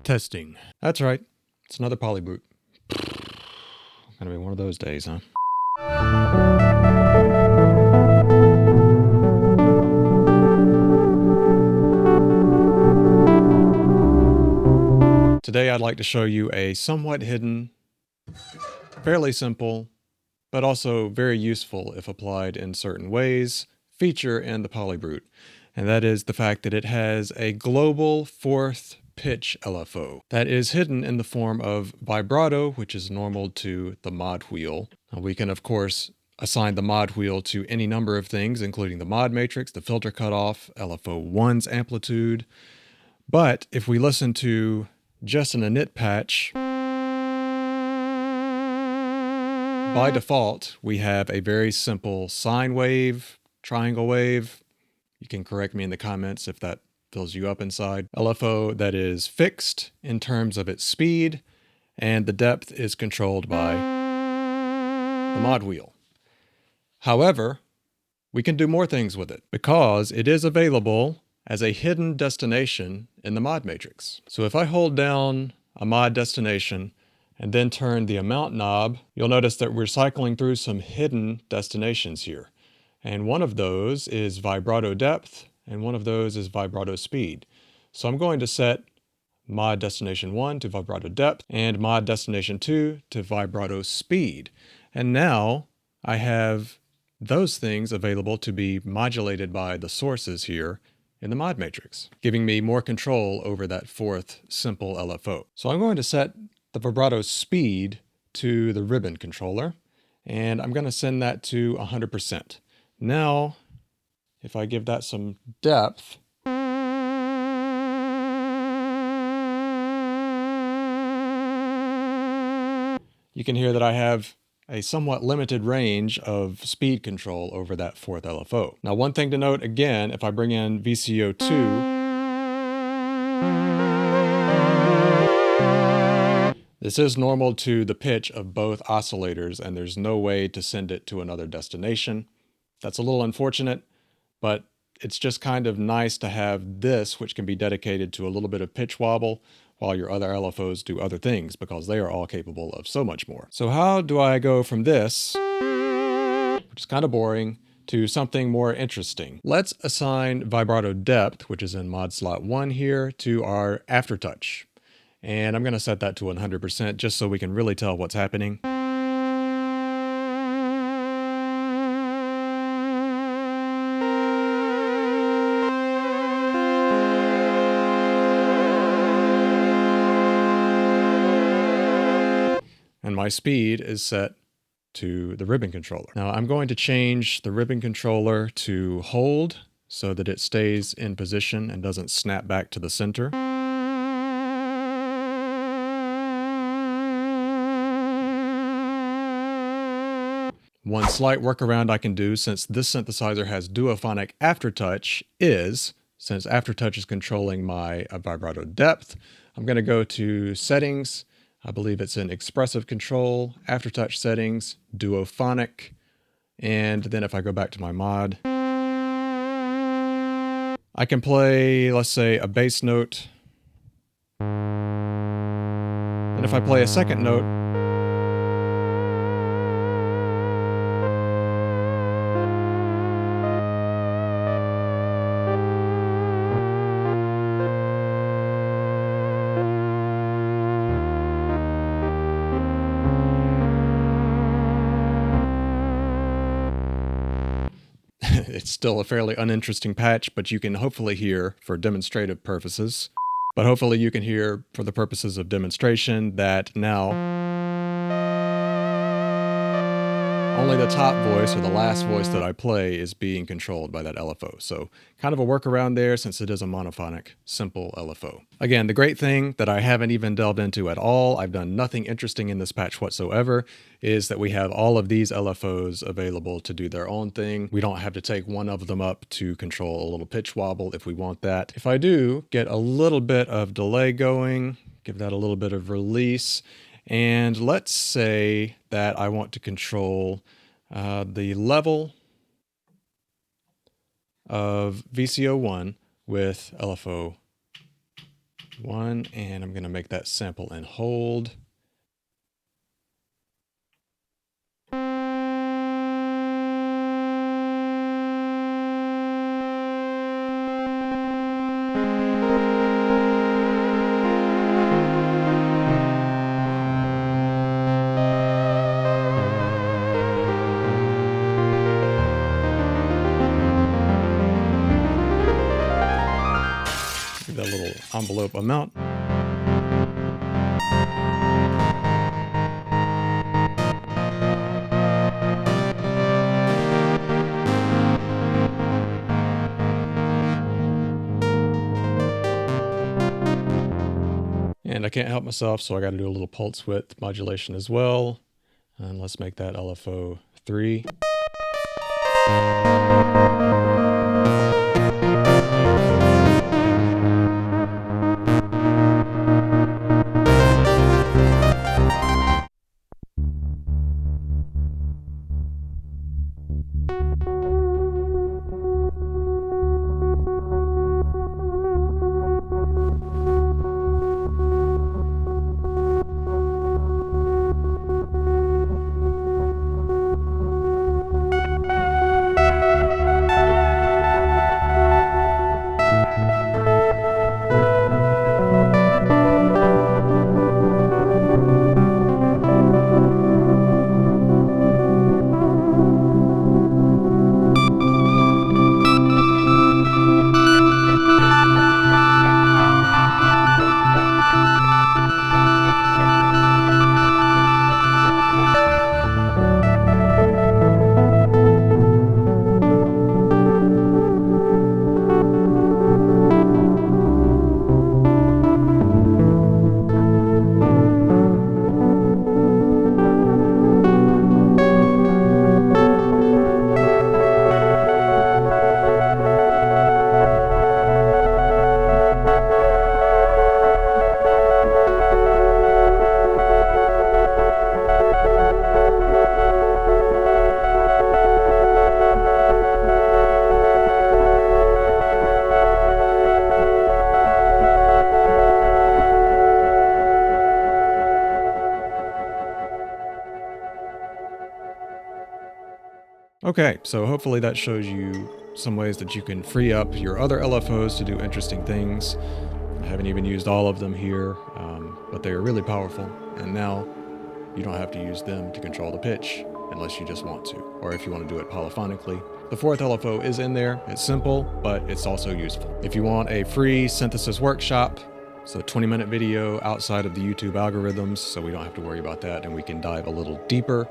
Testing. That's right. It's another Polybrute. Gonna be one of those days, huh? Today I'd like to show you a somewhat hidden, fairly simple, but also very useful if applied in certain ways, feature in the Polybrute. And that is the fact that it has a global fourth pitch LFO that is hidden in the form of vibrato, which is normal to the mod wheel. Now, we can, of course, assign the mod wheel to any number of things, including the mod matrix, the filter cutoff, LFO1's amplitude. But if we listen to just an init patch, by default, we have a very simple sine wave, triangle wave. You can correct me in the comments if that fills you up inside. LFO that is fixed in terms of its speed, and the depth is controlled by the mod wheel. However, we can do more things with it because it is available as a hidden destination in the mod matrix. So if I hold down a mod destination and then turn the amount knob, you'll notice that we're cycling through some hidden destinations here. And one of those is vibrato depth, and one of those is vibrato speed. So I'm going to set mod destination 1 to vibrato depth and mod destination 2 to vibrato speed. And now I have those things available to be modulated by the sources here in the mod matrix, giving me more control over that fourth simple LFO. So I'm going to set the vibrato speed to the ribbon controller, and I'm going to send that to 100%. Now, if I give that some depth, you can hear that I have a somewhat limited range of speed control over that fourth LFO. Now, one thing to note again, if I bring in VCO2, this is normal to the pitch of both oscillators, and there's no way to send it to another destination. That's a little unfortunate, but it's just kind of nice to have this, which can be dedicated to a little bit of pitch wobble, while your other LFOs do other things, because they are all capable of so much more. So how do I go from this, which is kind of boring, to something more interesting? Let's assign vibrato depth, which is in mod slot 1 here, to our aftertouch. And I'm going to set that to 100% just so we can really tell what's happening. And my speed is set to the ribbon controller. Now I'm going to change the ribbon controller to hold so that it stays in position and doesn't snap back to the center. One slight workaround I can do, since this synthesizer has duophonic aftertouch, is, since aftertouch is controlling my vibrato depth, I'm going to go to settings. I believe it's in expressive control, aftertouch settings, duophonic, and then if I go back to my mod, I can play, let's say, a bass note. And if I play a second note, it's still a fairly uninteresting patch, but you can hopefully hear for demonstrative purposes. But hopefully you can hear for the purposes of demonstration that now only the top voice or the last voice that I play is being controlled by that LFO. So kind of a workaround there, since it is a monophonic, simple LFO. Again, the great thing that I haven't even delved into at all, I've done nothing interesting in this patch whatsoever, is that we have all of these LFOs available to do their own thing. We don't have to take one of them up to control a little pitch wobble if we want that. If I do get a little bit of delay going, give that a little bit of release, and let's say that I want to control the level of VCO1 with LFO 1, and I'm going to make that sample and hold. That little envelope amount. And I can't help myself, so I got to do a little pulse width modulation as well. And let's make that LFO 3. Okay, so hopefully that shows you some ways that you can free up your other LFOs to do interesting things. I haven't even used all of them here, but they are really powerful. And now you don't have to use them to control the pitch unless you just want to, or if you want to do it polyphonically. The 4th LFO is in there. It's simple, but it's also useful. If you want a free synthesis workshop, so a 20-minute video outside of the YouTube algorithms, so we don't have to worry about that and we can dive a little deeper,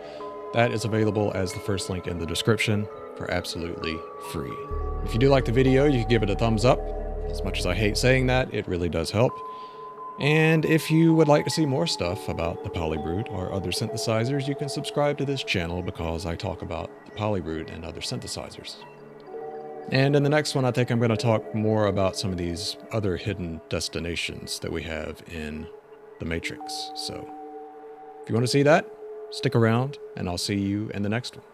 that is available as the first link in the description for absolutely free. If you do like the video, you can give it a thumbs up. As much as I hate saying that, it really does help. And if you would like to see more stuff about the Polybrute or other synthesizers, you can subscribe to this channel because I talk about the Polybrute and other synthesizers. And in the next one, I think I'm going to talk more about some of these other hidden destinations that we have in the Matrix. So if you want to see that, stick around and I'll see you in the next one.